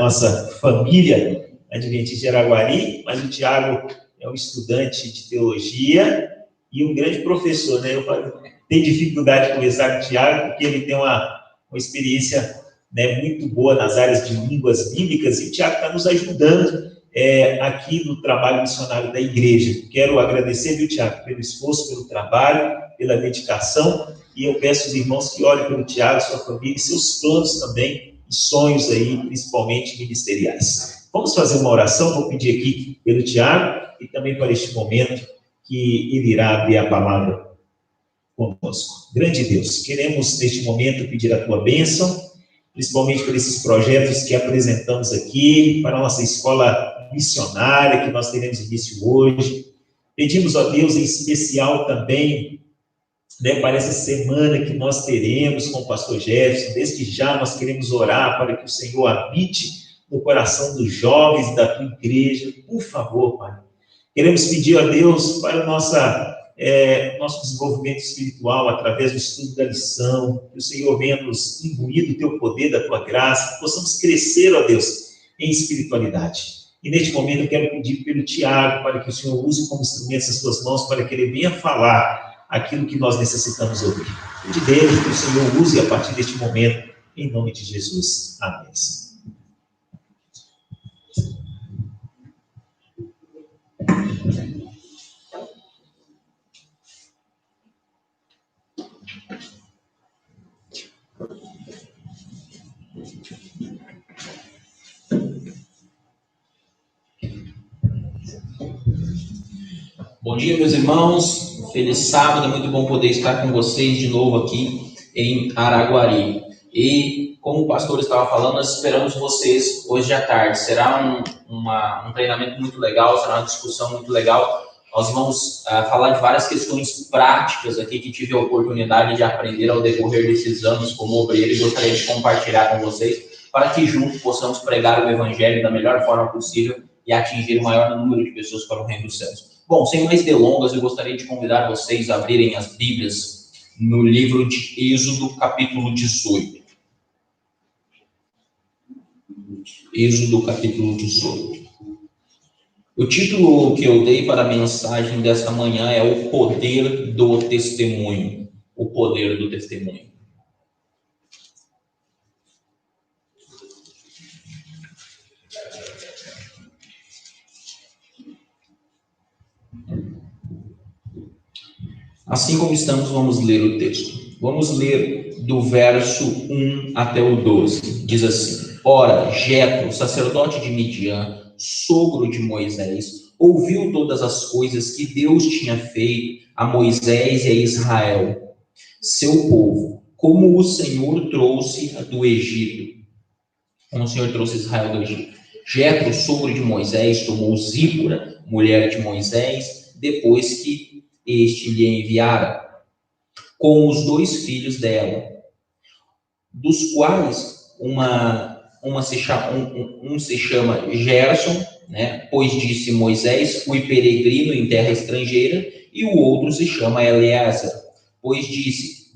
nossa família adventista de Araguari, mas o Tiago é um estudante de teologia e um grande professor, né? Eu tenho dificuldade de conversar com o Tiago, porque ele tem uma experiência, né, muito boa nas áreas de línguas bíblicas, e o Tiago está nos ajudando aqui no trabalho missionário da igreja. Quero agradecer, viu, Tiago, pelo esforço, pelo trabalho, pela dedicação, e eu peço aos irmãos que olhem pelo Tiago, sua família e seus planos também, e sonhos aí, principalmente ministeriais. Vamos fazer uma oração, vou pedir aqui pelo Tiago, e também para este momento que ele irá abrir a palavra conosco. Grande Deus, queremos neste momento pedir a tua bênção, principalmente por esses projetos que apresentamos aqui, para a nossa escola missionária, que nós teremos início hoje. Pedimos a Deus em especial também, né, para essa semana que nós teremos com o pastor Jefferson. Desde já nós queremos orar para que o Senhor habite no coração dos jovens da tua igreja. Por favor, Pai. Queremos pedir a Deus para nosso desenvolvimento espiritual através do estudo da lição, que o Senhor venha nos imbuir do teu poder, da tua graça, que possamos crescer, ó Deus, em espiritualidade. E neste momento eu quero pedir pelo Tiago, para que o Senhor use como instrumento as suas mãos, para que ele venha falar aquilo que nós necessitamos ouvir. Pedi dele que o Senhor use a partir deste momento, em nome de Jesus. Amém. Bom dia, meus irmãos. Feliz sábado, é muito bom poder estar com vocês de novo aqui em Araguari. E, como o pastor estava falando, nós esperamos vocês hoje à tarde. Será um treinamento muito legal, será uma discussão muito legal. Nós vamos falar de várias questões práticas aqui que tive a oportunidade de aprender ao decorrer desses anos como obreiro e gostaria de compartilhar com vocês para que juntos possamos pregar o Evangelho da melhor forma possível e atingir o maior número de pessoas para o reino dos céus. Bom, sem mais delongas, eu gostaria de convidar vocês a abrirem as Bíblias no livro de Êxodo, capítulo 18. Êxodo, capítulo 18. O título que eu dei para a mensagem desta manhã é o poder do testemunho. O poder do testemunho. Assim como estamos, vamos ler o texto. Vamos ler do verso 1 até o 12. Diz assim: Ora, Jetro, sacerdote de Midian, sogro de Moisés, ouviu todas as coisas que Deus tinha feito a Moisés e a Israel, seu povo, como o Senhor trouxe do Egito. Como o Senhor trouxe Israel do Egito. Jetro, sogro de Moisés, tomou Zípora, mulher de Moisés, depois que este lhe enviara, com os 2 filhos dela, dos quais um se chama Gerson, né? Pois disse Moisés, fui peregrino em terra estrangeira, e o outro se chama Eleazar, pois disse,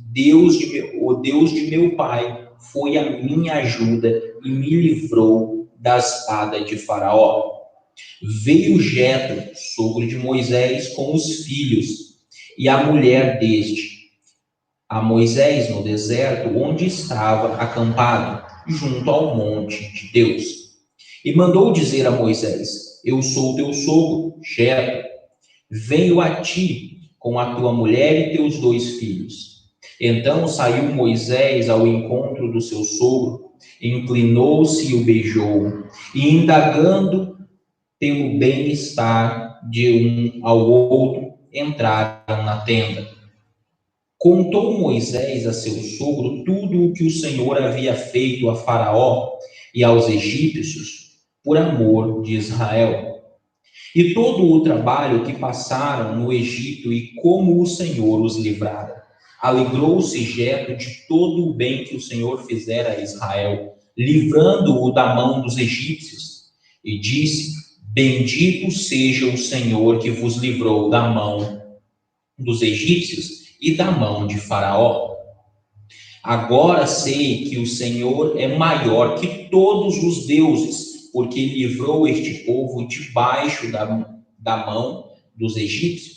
o Deus de meu pai foi a minha ajuda e me livrou da espada de Faraó. Veio Jetro, sogro de Moisés, com os filhos e a mulher deste, a Moisés no deserto, onde estava acampado, junto ao monte de Deus. E mandou dizer a Moisés, eu sou teu sogro, Jetro, venho a ti com a tua mulher e teus 2 filhos. Então saiu Moisés ao encontro do seu sogro, inclinou-se e o beijou, e indagando pelo bem-estar de um ao outro, entraram na tenda. Contou Moisés a seu sogro tudo o que o Senhor havia feito a Faraó e aos egípcios por amor de Israel. E todo o trabalho que passaram no Egito e como o Senhor os livrara. Alegrou-se Jetro de todo o bem que o Senhor fizera a Israel, livrando-o da mão dos egípcios. E disse, bendito seja o Senhor que vos livrou da mão dos egípcios e da mão de Faraó. Agora sei que o Senhor é maior que todos os deuses, porque livrou este povo debaixo da mão dos egípcios,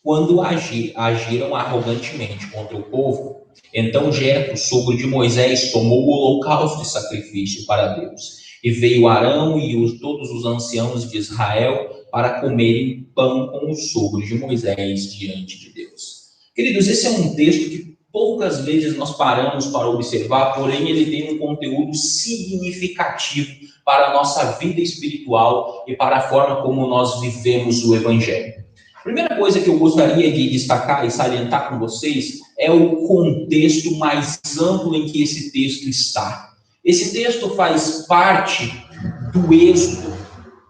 quando agiram arrogantemente contra o povo. Então Jetro, sogro de Moisés, tomou o holocausto de sacrifício para Deus. E veio Arão e todos os anciãos de Israel para comerem pão com o sogro de Moisés diante de Deus. Queridos, esse é um texto que poucas vezes nós paramos para observar, porém ele tem um conteúdo significativo para a nossa vida espiritual e para a forma como nós vivemos o Evangelho. A primeira coisa que eu gostaria de destacar e salientar com vocês é o contexto mais amplo em que esse texto está. Esse texto faz parte do Êxodo.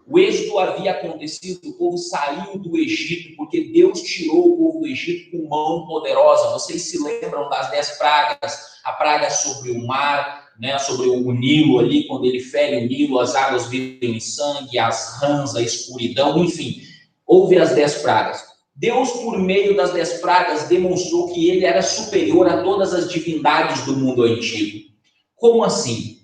O Êxodo havia acontecido, o povo saiu do Egito, porque Deus tirou o povo do Egito com mão poderosa. Vocês se lembram das 10 pragas? A praga sobre o mar, né, sobre o Nilo ali, quando ele fere o Nilo, as águas viram em sangue, as rãs, a escuridão, enfim. Houve as 10 pragas. Deus, por meio das 10 pragas, demonstrou que ele era superior a todas as divindades do mundo antigo. Como assim?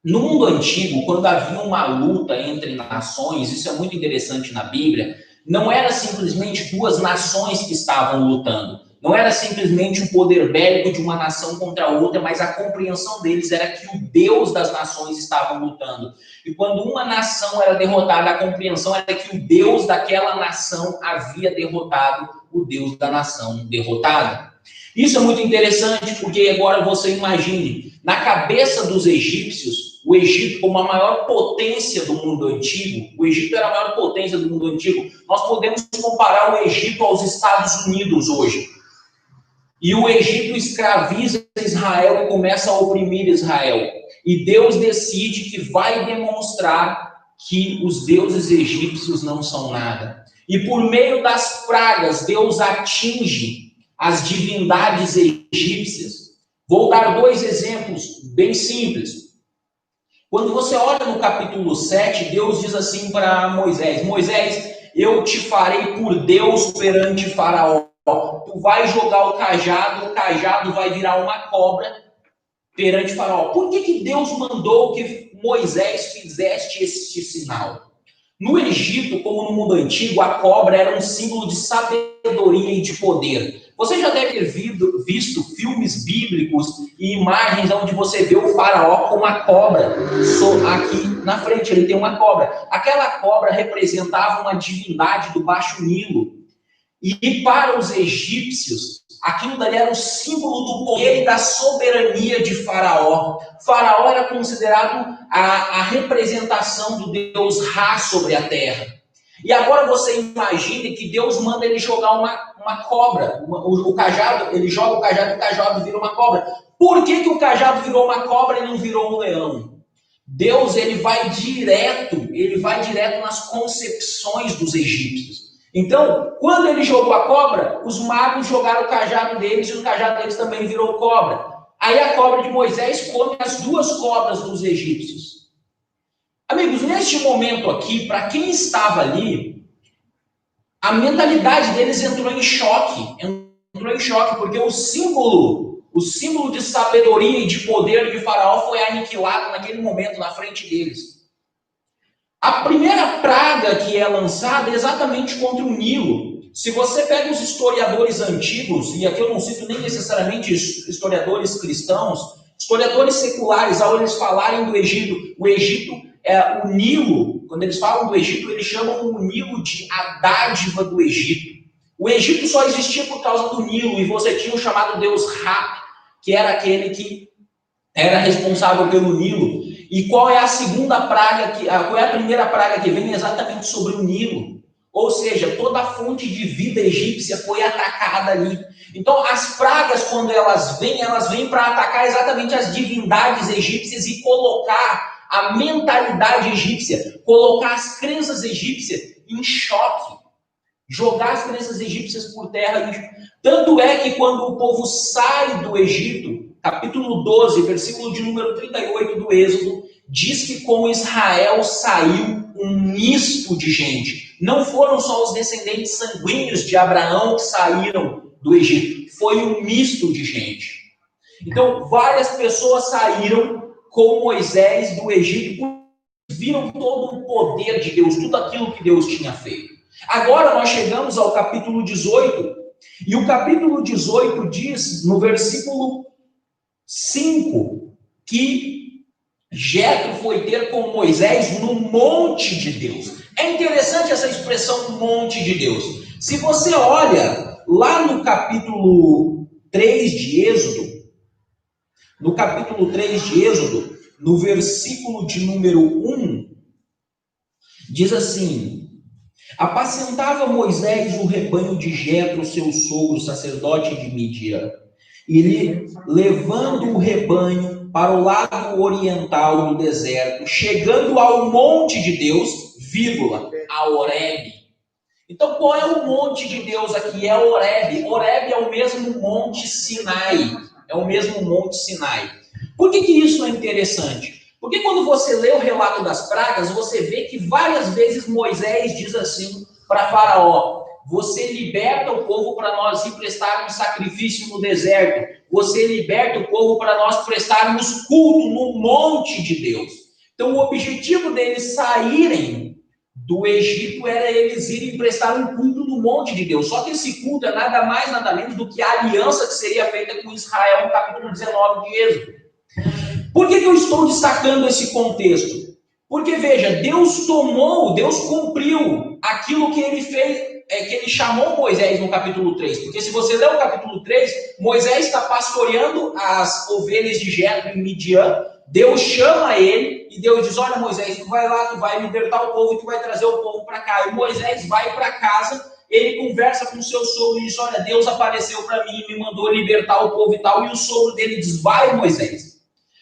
No mundo antigo, quando havia uma luta entre nações, isso é muito interessante na Bíblia, não era simplesmente duas nações que estavam lutando. Não era simplesmente um poder bélico de uma nação contra a outra, mas a compreensão deles era que o Deus das nações estava lutando. E quando uma nação era derrotada, a compreensão era que o Deus daquela nação havia derrotado o Deus da nação derrotada. Isso é muito interessante, porque agora você imagine, na cabeça dos egípcios, o Egito como a maior potência do mundo antigo, o Egito era a maior potência do mundo antigo, nós podemos comparar o Egito aos Estados Unidos hoje. E o Egito escraviza Israel e começa a oprimir Israel. E Deus decide que vai demonstrar que os deuses egípcios não são nada. E por meio das pragas, Deus atinge as divindades egípcias. Vou dar 2 exemplos bem simples. Quando você olha no capítulo 7, Deus diz assim para Moisés: Moisés, eu te farei por Deus perante Faraó. Tu vai jogar o cajado vai virar uma cobra perante Faraó. Por que Deus mandou que Moisés fizesse este sinal? No Egito, como no mundo antigo, a cobra era um símbolo de sabedoria e de poder. Você já deve ter visto filmes bíblicos e imagens onde você vê o faraó com uma cobra. Aqui na frente ele tem uma cobra. Aquela cobra representava uma divindade do Baixo Nilo. E para os egípcios, aquilo dali era o símbolo do poder e da soberania de Faraó. Faraó era considerado a representação do Deus Ra sobre a terra. E agora você imagine que Deus manda ele jogar uma cobra, o cajado, ele joga o cajado vira uma cobra. Por que o cajado virou uma cobra e não virou um leão? Deus ele vai direto nas concepções dos egípcios. Então, quando ele jogou a cobra, os magos jogaram o cajado deles e o cajado deles também virou cobra. Aí a cobra de Moisés come as 2 cobras dos egípcios. Amigos, neste momento aqui, para quem estava ali, a mentalidade deles entrou em choque, porque o símbolo de sabedoria e de poder de Faraó foi aniquilado naquele momento na frente deles. A primeira praga que é lançada é exatamente contra o Nilo. Se você pega os historiadores antigos, e aqui eu não cito nem necessariamente historiadores cristãos, historiadores seculares, ao eles falarem do Egito, o Nilo, quando eles falam do Egito, eles chamam o Nilo de a dádiva do Egito. O Egito só existia por causa do Nilo, e você tinha o chamado deus Ra, que era aquele que era responsável pelo Nilo. E qual é a segunda praga, qual é a primeira praga que vem? Exatamente sobre o Nilo. Ou seja, toda a fonte de vida egípcia foi atacada ali. Então, as pragas, quando elas vêm para atacar exatamente as divindades egípcias e colocar a mentalidade egípcia, colocar as crenças egípcias em choque, jogar as crenças egípcias por terra. Tanto é que quando o povo sai do Egito, capítulo 12, versículo de número 38 do Êxodo, diz que com Israel saiu um misto de gente. Não foram só os descendentes sanguíneos de Abraão que saíram do Egito, foi um misto de gente. Então, várias pessoas saíram com Moisés do Egito, viram todo o poder de Deus, tudo aquilo que Deus tinha feito. Agora nós chegamos ao capítulo 18, e o capítulo 18 diz, no versículo 5, que Jetro foi ter com Moisés no monte de Deus. É interessante essa expressão monte de Deus. Se você olha lá no capítulo 3 de Êxodo, no versículo de número 1, diz assim: apacentava Moisés o rebanho de Jetro, seu sogro, sacerdote de Midian, e ele, levando o rebanho para o lado oriental do deserto, chegando ao monte de Deus, vírgula, a Horebe. Então, qual é o monte de Deus aqui? É Horebe. Horebe é o mesmo monte Sinai. Por que isso é interessante? Porque quando você lê o relato das pragas, você vê que várias vezes Moisés diz assim para Faraó: você liberta o povo para nós ir prestarmos sacrifício no deserto. Você liberta o povo para nós prestarmos culto no monte de Deus. Então, o objetivo deles saírem do Egito era eles irem prestar um culto no monte de Deus. Só que esse culto é nada mais, nada menos do que a aliança que seria feita com Israel no capítulo 19 de Êxodo. Por que eu estou destacando esse contexto? Porque, veja, Deus cumpriu aquilo que ele fez, que ele chamou Moisés no capítulo 3. Porque se você ler o capítulo 3, Moisés está pastoreando as ovelhas de Jetro em Midian. Deus chama ele e Deus diz: olha, Moisés, tu vai lá, tu vai libertar o povo e tu vai trazer o povo para cá. E Moisés vai para casa, ele conversa com o seu sogro e diz: olha, Deus apareceu para mim e me mandou libertar o povo e tal. E o sogro dele diz: vai, Moisés.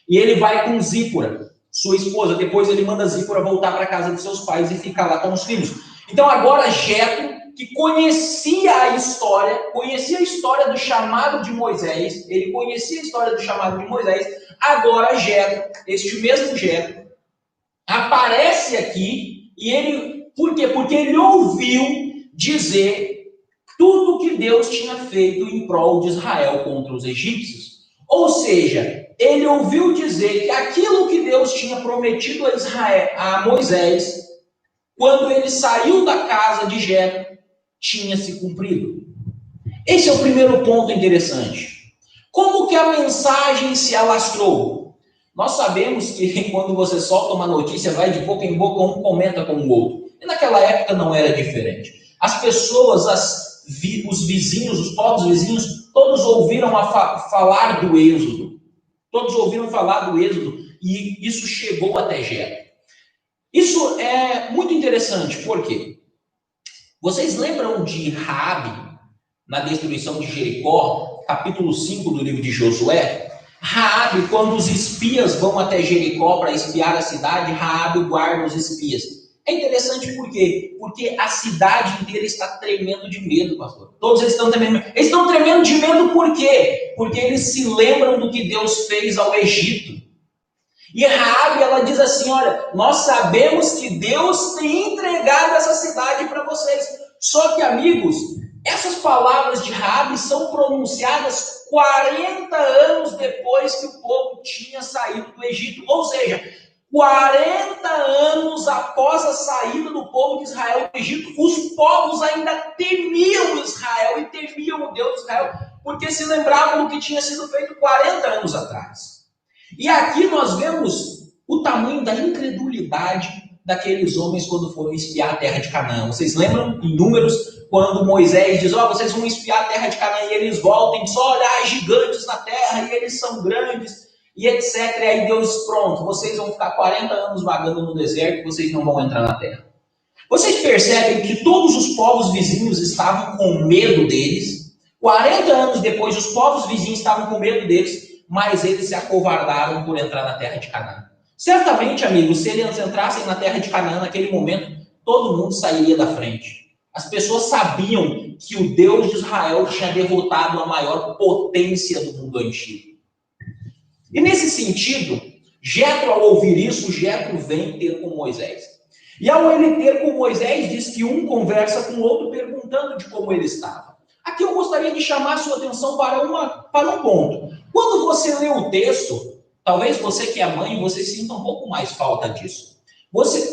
E ele vai com Zípora, sua esposa. Depois ele manda Zípora voltar para a casa dos seus pais e ficar lá com os filhos. Então agora Jetro, que conhecia a história do chamado de Moisés, agora Jetro, este mesmo Jetro, aparece aqui, e ele, por quê? Porque ele ouviu dizer tudo que Deus tinha feito em prol de Israel contra os egípcios. Ou seja, ele ouviu dizer que aquilo que Deus tinha prometido a Moisés, quando ele saiu da casa de Jetro, tinha se cumprido. Esse é o primeiro ponto interessante. Como que a mensagem se alastrou? Nós sabemos que quando você solta uma notícia, vai de boca em boca, um comenta com o outro. E naquela época não era diferente. As pessoas, os vizinhos, os povos vizinhos, todos ouviram falar do Êxodo. E isso chegou até Jetro. Isso é muito interessante, por quê? Vocês lembram de Raabe, na destruição de Jericó, capítulo 5 do livro de Josué? Raabe, quando os espias vão até Jericó para espiar a cidade, Raabe guarda os espias. É interessante por quê? Porque a cidade inteira está tremendo de medo, pastor. Todos eles estão tremendo de medo. Eles estão tremendo de medo por quê? Porque eles se lembram do que Deus fez ao Egito. E Raabe, ela diz assim: olha, nós sabemos que Deus tem entregado essa cidade para vocês. Só que, amigos, essas palavras de Raabe são pronunciadas 40 anos depois que o povo tinha saído do Egito. Ou seja, 40 anos após a saída do povo de Israel do Egito, os povos ainda temiam Israel e temiam o Deus de Israel, porque se lembravam do que tinha sido feito 40 anos atrás. E aqui nós vemos o tamanho da incredulidade daqueles homens quando foram espiar a terra de Canaã. Vocês lembram em Números, quando Moisés diz: vocês vão espiar a terra de Canaã, e eles voltam e só olhar gigantes na terra, e eles são grandes, e etc. E aí Deus diz: pronto, vocês vão ficar 40 anos vagando no deserto, e vocês não vão entrar na terra. Vocês percebem que todos os povos vizinhos estavam com medo deles. 40 anos depois, os povos vizinhos estavam com medo deles, mas eles se acovardaram por entrar na terra de Canaã. Certamente, amigos, se eles entrassem na terra de Canaã naquele momento, todo mundo sairia da frente. As pessoas sabiam que o Deus de Israel tinha derrotado a maior potência do mundo antigo. E nesse sentido, Jetro, ao ouvir isso, Jetro vem ter com Moisés. E ao ele ter com Moisés, diz que um conversa com o outro perguntando de como ele estava. Aqui eu gostaria de chamar a sua atenção para um ponto. Quando você lê o texto, talvez você que é mãe, você sinta um pouco mais falta disso.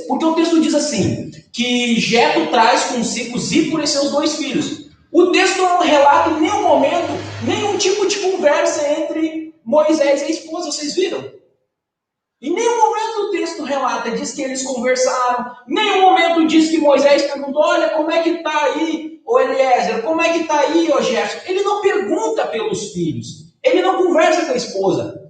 Porque o texto diz assim, que Jetro traz consigo Zípora e seus 2 filhos. O texto não relata em nenhum momento, nenhum tipo de conversa entre Moisés e a esposa, vocês viram? Em nenhum momento o texto relata, diz que eles conversaram, em nenhum momento diz que Moisés perguntou, olha, como é que está aí, ô Eliezer, como é que está aí, ô Gerson? Ele não pergunta pelos filhos, ele não conversa com a esposa.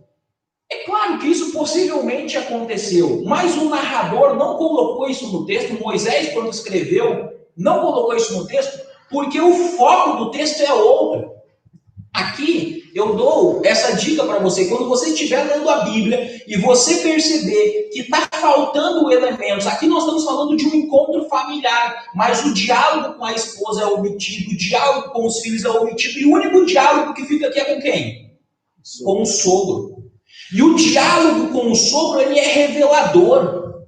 É claro que isso possivelmente aconteceu, mas o narrador não colocou isso no texto, Moisés, quando escreveu, não colocou isso no texto, porque o foco do texto é outro. Aqui, eu dou essa dica para você, quando você estiver lendo a Bíblia e você perceber que está faltando elementos, aqui nós estamos falando de um encontro familiar, mas o diálogo com a esposa é omitido, o diálogo com os filhos é omitido, e o único diálogo que fica aqui é com quem? Com o sogro. E o diálogo com o sogro, ele é revelador.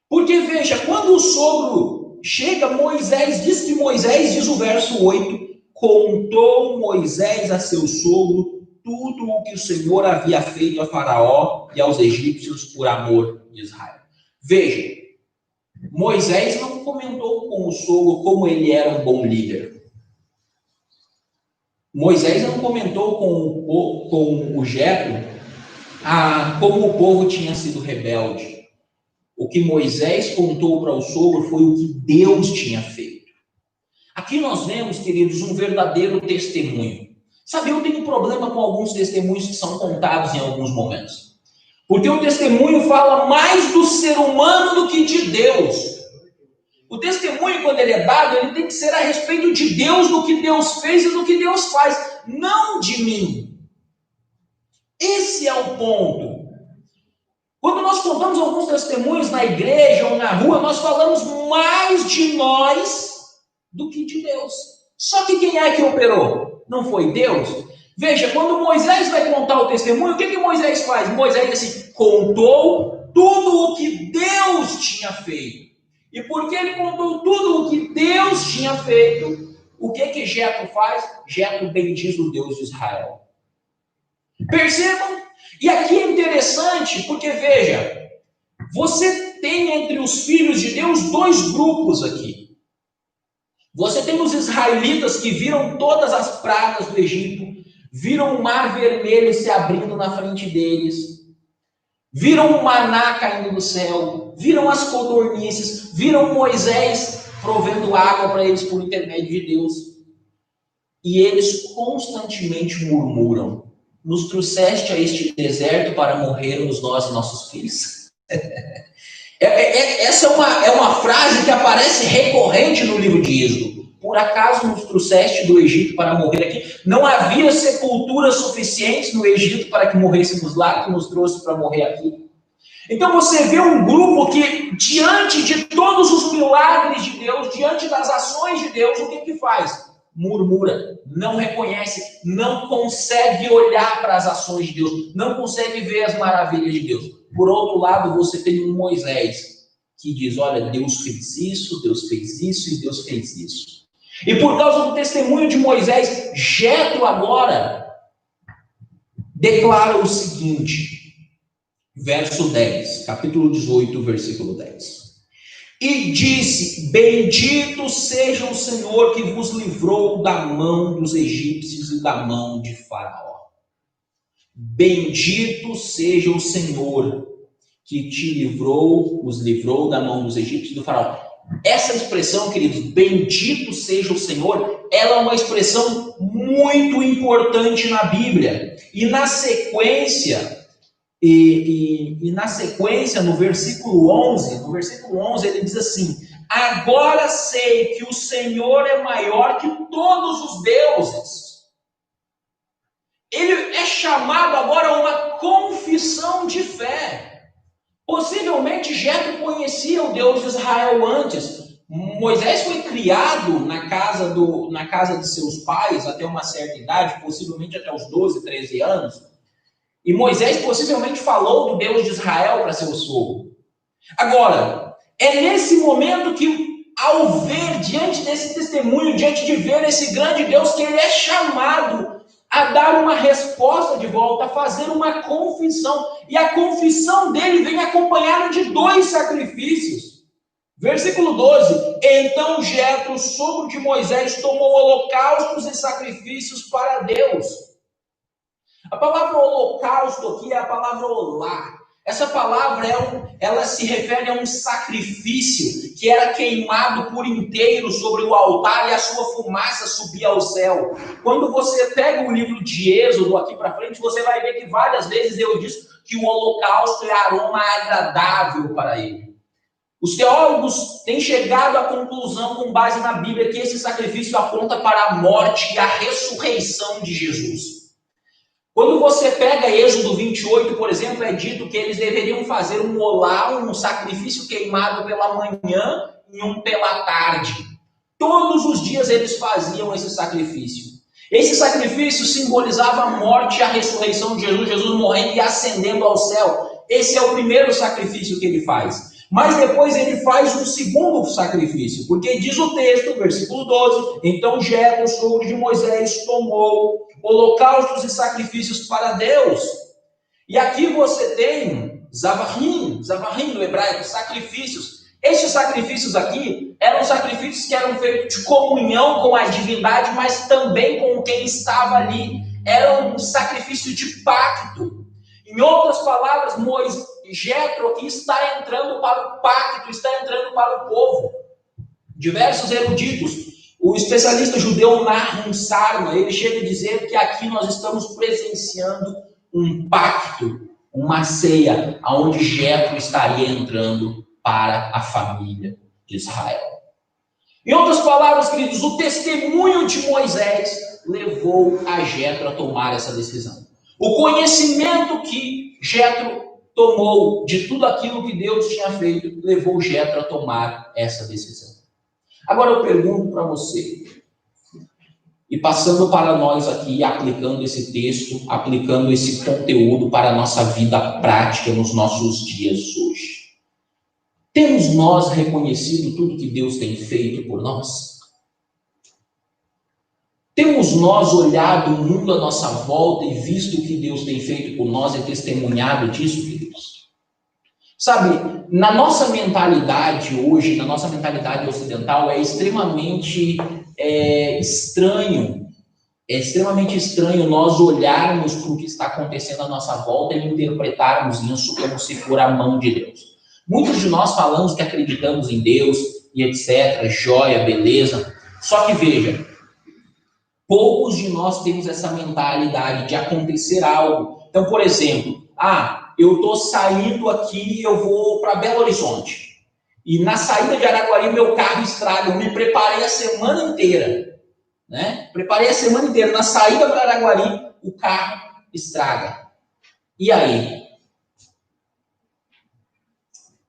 Porque, veja, quando o sogro chega, Moisés, diz o verso 8, contou Moisés a seu sogro tudo o que o Senhor havia feito a Faraó e aos egípcios por amor de Israel. Veja, Moisés não comentou com o sogro como ele era um bom líder. Moisés não comentou com o Jetro como o povo tinha sido rebelde. O que Moisés contou para o sogro foi o que Deus tinha feito. Aqui nós vemos, queridos, um verdadeiro testemunho. Sabe, eu tenho problema com alguns testemunhos que são contados em alguns momentos. Porque o testemunho fala mais do ser humano do que de Deus. O testemunho, quando ele é dado, ele tem que ser a respeito de Deus, do que Deus fez e do que Deus faz, não de mim. Esse é o ponto. Quando nós contamos alguns testemunhos na igreja ou na rua, nós falamos mais de nós do que de Deus. Só que quem é que operou? Não foi Deus? Veja, quando Moisés vai contar o testemunho, o que Moisés faz? Moisés assim, contou tudo o que Deus tinha feito. E porque ele contou tudo o que Deus tinha feito, o que Jetro faz? Jetro bendiz o Deus de Israel. Percebam? E aqui é interessante, porque veja, você tem entre os filhos de Deus 2 grupos aqui. Você tem os israelitas que viram todas as pragas do Egito, viram o mar vermelho se abrindo na frente deles, viram o maná caindo do céu, viram as codornizes, viram Moisés provendo água para eles por intermédio de Deus. E eles constantemente murmuram. Nos trouxeste a este deserto para morrermos nós e nossos filhos. Essa é uma frase que aparece recorrente no livro de Êxodo. Por acaso nos trouxeste do Egito para morrer aqui? Não havia sepulturas suficientes no Egito para que morrêssemos lá, que nos trouxe para morrer aqui. Então você vê um grupo que, diante de todos os milagres de Deus, diante das ações de Deus, o que faz? Murmura, não reconhece, não consegue olhar para as ações de Deus, não consegue ver as maravilhas de Deus. Por outro lado, você tem um Moisés que diz, olha, Deus fez isso e Deus fez isso. E por causa do testemunho de Moisés, Jetro agora declara o seguinte, verso 10, capítulo 18, versículo 10. E disse, bendito seja o Senhor que vos livrou da mão dos egípcios e da mão de Faraó. Bendito seja o Senhor que os livrou da mão dos egípcios e do Faraó. Essa expressão, queridos, bendito seja o Senhor, ela é uma expressão muito importante na Bíblia. E na sequência... E na sequência, no versículo 11, ele diz assim, agora sei que o Senhor é maior que todos os deuses. Ele é chamado agora a uma confissão de fé. Possivelmente Jetro conhecia o Deus de Israel antes. Moisés foi criado na casa de seus pais até uma certa idade, possivelmente até os 12, 13 anos. E Moisés possivelmente falou do Deus de Israel para seu sogro. Agora, é nesse momento que ao ver, diante desse testemunho, diante de ver esse grande Deus, que ele é chamado a dar uma resposta de volta, a fazer uma confissão. E a confissão dele vem acompanhada de 2 sacrifícios. Versículo 12. Então Jetro, sogro de Moisés, tomou holocaustos e sacrifícios para Deus. A palavra holocausto aqui é a palavra olá. Essa palavra ela se refere a um sacrifício que era queimado por inteiro sobre o altar e a sua fumaça subia ao céu. Quando você pega o livro de Êxodo aqui para frente, você vai ver que várias vezes Deus diz que o holocausto é aroma agradável para ele. Os teólogos têm chegado à conclusão, com base na Bíblia, que esse sacrifício aponta para a morte e a ressurreição de Jesus. Quando você pega Êxodo 28, por exemplo, é dito que eles deveriam fazer um olá, um sacrifício queimado pela manhã e um pela tarde. Todos os dias eles faziam esse sacrifício. Esse sacrifício simbolizava a morte e a ressurreição de Jesus, Jesus morrendo e ascendendo ao céu. Esse é o primeiro sacrifício que ele faz. Mas depois ele faz um segundo sacrifício, porque diz o texto, versículo 12, então Jetro, sogro de Moisés, tomou holocaustos e sacrifícios para Deus. E aqui você tem Zavahim no hebraico, sacrifícios. Esses sacrifícios aqui eram sacrifícios que eram feitos de comunhão com a divindade, mas também com quem estava ali. Era um sacrifício de pacto. Em outras palavras, Jetro aqui está entrando para o pacto, está entrando para o povo. Diversos eruditos, o especialista judeu Nahum Sarma, ele chega a dizer que aqui nós estamos presenciando um pacto, uma ceia, onde Jetro estaria entrando para a família de Israel. Em outras palavras, queridos, o testemunho de Moisés levou a Jetro a tomar essa decisão. O conhecimento que Jetro tomou de tudo aquilo que Deus tinha feito, levou Jetro a tomar essa decisão. Agora eu pergunto para você, e passando para nós aqui, aplicando esse texto, aplicando esse conteúdo para a nossa vida prática nos nossos dias hoje. Temos nós reconhecido tudo que Deus tem feito por nós? Temos nós olhado o mundo à nossa volta e visto o que Deus tem feito por nós e testemunhado disso, queridos? Sabe, na nossa mentalidade hoje, na nossa mentalidade ocidental, é extremamente estranho nós olharmos para o que está acontecendo à nossa volta e interpretarmos isso como se for a mão de Deus. Muitos de nós falamos que acreditamos em Deus e etc, joia, beleza, só que veja, poucos de nós temos essa mentalidade de acontecer algo. Então, por exemplo, eu estou saindo aqui, eu vou para Belo Horizonte. E na saída de Araguari, meu carro estraga. Eu me preparei a semana inteira. Preparei a semana inteira. Na saída para Araguari, o carro estraga. E aí?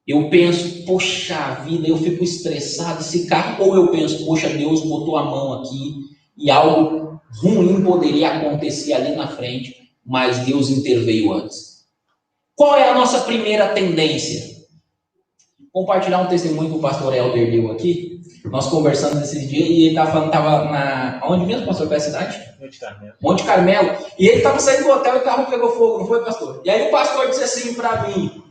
Eu penso, poxa vida, eu fico estressado esse carro. Ou eu penso, poxa, Deus botou a mão aqui e algo ruim poderia acontecer ali na frente, mas Deus interveio antes. Qual é a nossa primeira tendência? Compartilhar um testemunho que o pastor Helder deu aqui. Nós conversamos esses dias e ele estava onde mesmo, pastor? Qual é a cidade? Monte Carmelo. Monte Carmelo. E ele estava saindo do hotel e o carro pegou fogo, não foi, pastor? E aí o pastor disse assim para mim,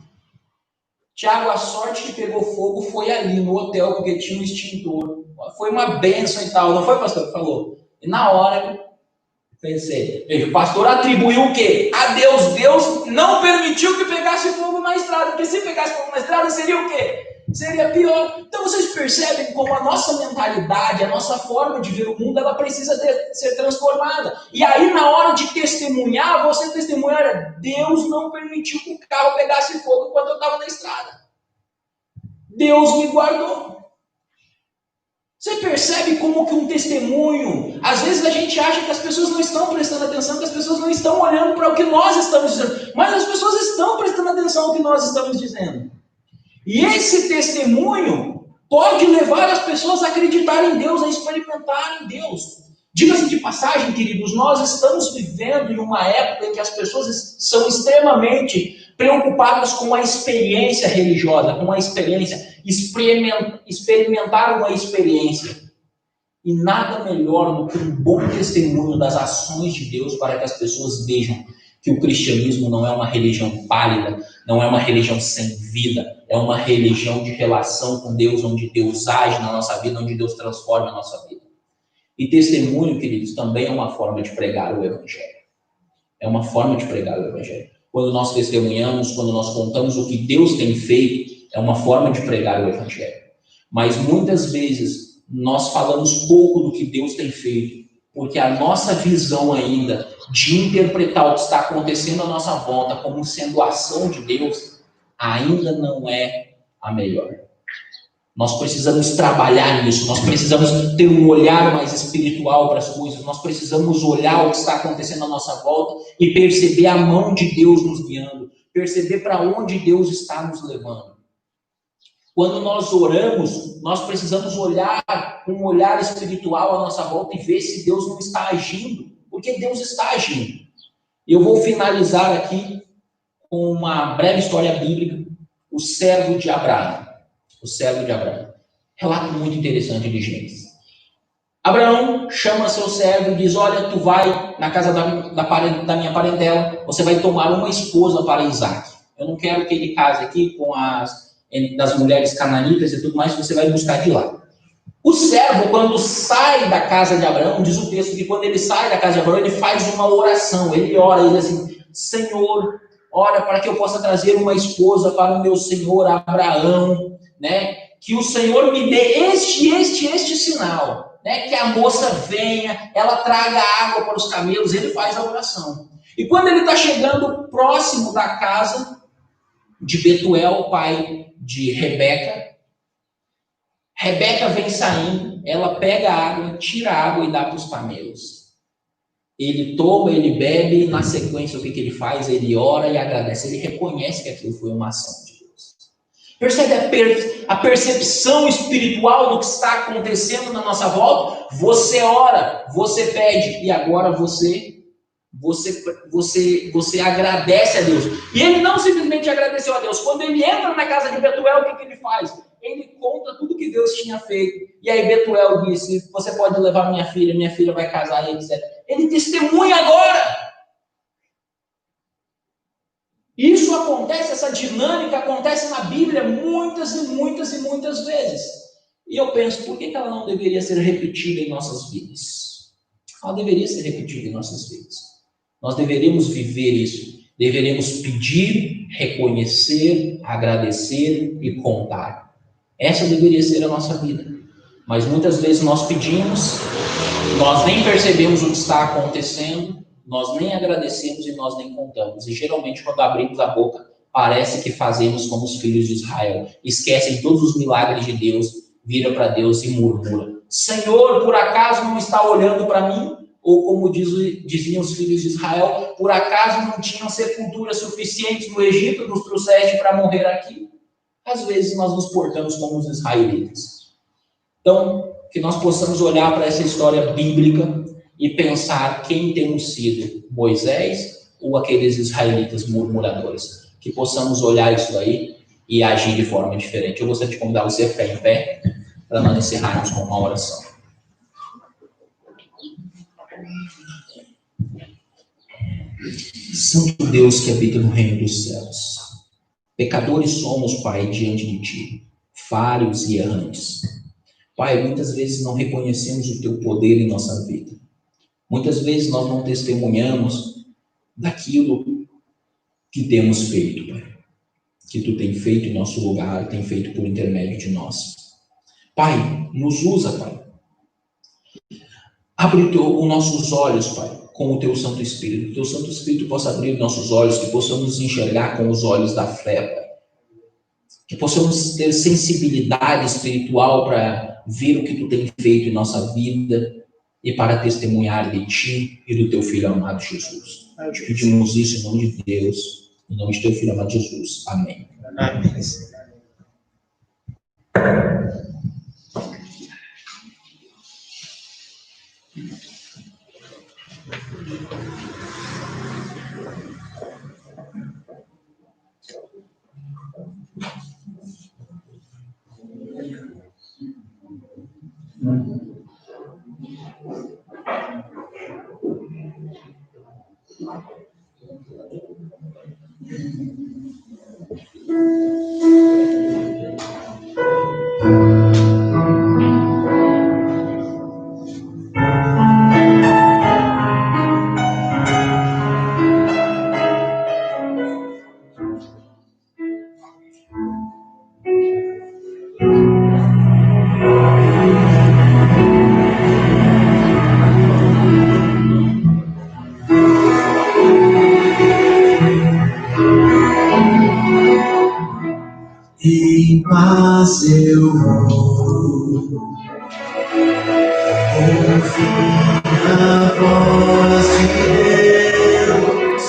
Tiago, a sorte que pegou fogo foi ali no hotel, porque tinha um extintor. Foi uma bênção e tal, não foi, pastor? Que falou. E na hora, pensei, o pastor atribuiu o quê? A Deus. Deus não permitiu que pegasse fogo na estrada, porque se pegasse fogo na estrada, seria o quê? Seria pior. Então vocês percebem como a nossa mentalidade, a nossa forma de ver o mundo, ela precisa ser transformada. E aí, na hora de testemunhar, você testemunhar, Deus não permitiu que o carro pegasse fogo enquanto eu estava na estrada. Deus me guardou. Você percebe como que um testemunho, às vezes a gente acha que as pessoas não estão prestando atenção, que as pessoas não estão olhando para o que nós estamos dizendo, mas as pessoas estão prestando atenção ao que nós estamos dizendo. E esse testemunho pode levar as pessoas a acreditarem em Deus, a experimentarem Deus. Diga-se de passagem, queridos, nós estamos vivendo em uma época em que as pessoas são extremamente preocupados com a experiência religiosa, com a experiência, experimentar uma experiência. E nada melhor do que um bom testemunho das ações de Deus para que as pessoas vejam que o cristianismo não é uma religião pálida, não é uma religião sem vida, é uma religião de relação com Deus, onde Deus age na nossa vida, onde Deus transforma a nossa vida. E testemunho, queridos, também é uma forma de pregar o Evangelho. É uma forma de pregar o Evangelho. Quando nós testemunhamos, quando nós contamos o que Deus tem feito, é uma forma de pregar o Evangelho. Mas muitas vezes nós falamos pouco do que Deus tem feito, porque a nossa visão ainda de interpretar o que está acontecendo à nossa volta como sendo a ação de Deus, ainda não é a melhor. Nós precisamos trabalhar nisso, nós precisamos ter um olhar mais espiritual para as coisas, nós precisamos olhar o que está acontecendo à nossa volta e perceber a mão de Deus nos guiando, perceber para onde Deus está nos levando. Quando nós oramos, nós precisamos olhar com um olhar espiritual à nossa volta e ver se Deus não está agindo, porque Deus está agindo. Eu vou finalizar aqui com uma breve história bíblica, o servo de Abraão. O servo de Abraão. Relato muito interessante de Gênesis. Abraão chama seu servo e diz: olha, tu vai na casa da minha parentela, você vai tomar uma esposa para Isaac. Eu não quero que ele case aqui com das mulheres cananitas e tudo mais, você vai buscar de lá. O servo, quando sai da casa de Abraão, diz o texto que quando ele sai da casa de Abraão, ele faz uma oração, ele ora, ele diz assim: Senhor, ora para que eu possa trazer uma esposa para o meu senhor Abraão, né? Que o Senhor me dê este sinal, né? Que a moça venha, ela traga água para os camelos, ele faz a oração. E quando ele está chegando próximo da casa de Betuel, pai de Rebeca, Rebeca vem saindo, ela pega a água, tira a água e dá para os camelos. Ele toma, ele bebe, e na sequência o que ele faz? Ele ora e agradece, ele reconhece que aquilo foi uma ação de Deus. Percebe a percepção espiritual do que está acontecendo na nossa volta? Você ora, você pede, e agora você agradece a Deus. E ele não simplesmente agradeceu a Deus. Quando ele entra na casa de Betuel, o que ele faz? Ele conta tudo que Deus tinha feito. E aí Betuel disse: você pode levar minha filha vai casar, etc. Ele testemunha agora. Isso acontece, essa dinâmica acontece na Bíblia muitas e muitas e muitas vezes. E eu penso, por que ela não deveria ser repetida em nossas vidas? Ela deveria ser repetida em nossas vidas. Nós deveríamos viver isso. Deveríamos pedir, reconhecer, agradecer e contar. Essa deveria ser a nossa vida. Mas muitas vezes nós pedimos, nós nem percebemos o que está acontecendo, nós nem agradecemos e nós nem contamos. E geralmente quando abrimos a boca, parece que fazemos como os filhos de Israel. Esquecem todos os milagres de Deus, vira para Deus e murmura: Senhor, por acaso não está olhando para mim? Ou como diziam os filhos de Israel, por acaso não tinham sepulturas suficientes no Egito, nos trouxeste para morrer aqui? Às vezes nós nos portamos como os israelitas. Então, que nós possamos olhar para essa história bíblica e pensar quem temos sido, Moisés ou aqueles israelitas murmuradores. Que possamos olhar isso aí e agir de forma diferente. Eu gostaria de convidar você a ficar em pé para nós encerrarmos com uma oração. Santo Deus que habita no reino dos céus, pecadores somos, Pai, diante de Ti, falhos e errantes. Pai, muitas vezes não reconhecemos o Teu poder em nossa vida. Muitas vezes nós não testemunhamos daquilo que temos feito, Pai. Que Tu tem feito em nosso lugar, tem feito por intermédio de nós. Pai, nos usa, Pai. Abre os nossos olhos, Pai, com o Teu Santo Espírito. Que o Teu Santo Espírito possa abrir nossos olhos, que possamos enxergar com os olhos da fé, Pai. Que possamos ter sensibilidade espiritual para ver o que Tu tem feito em nossa vida e para testemunhar de Ti e do Teu Filho amado Jesus. Te pedimos isso em nome de Deus, em nome de Teu Filho amado Jesus. Amém. Amém. Em paz eu vou ouvir a voz de Deus.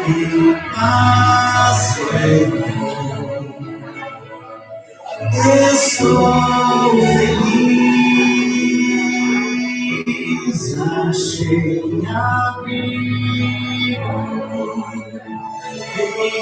Em paz eu vou, estou feliz, achei abrigo.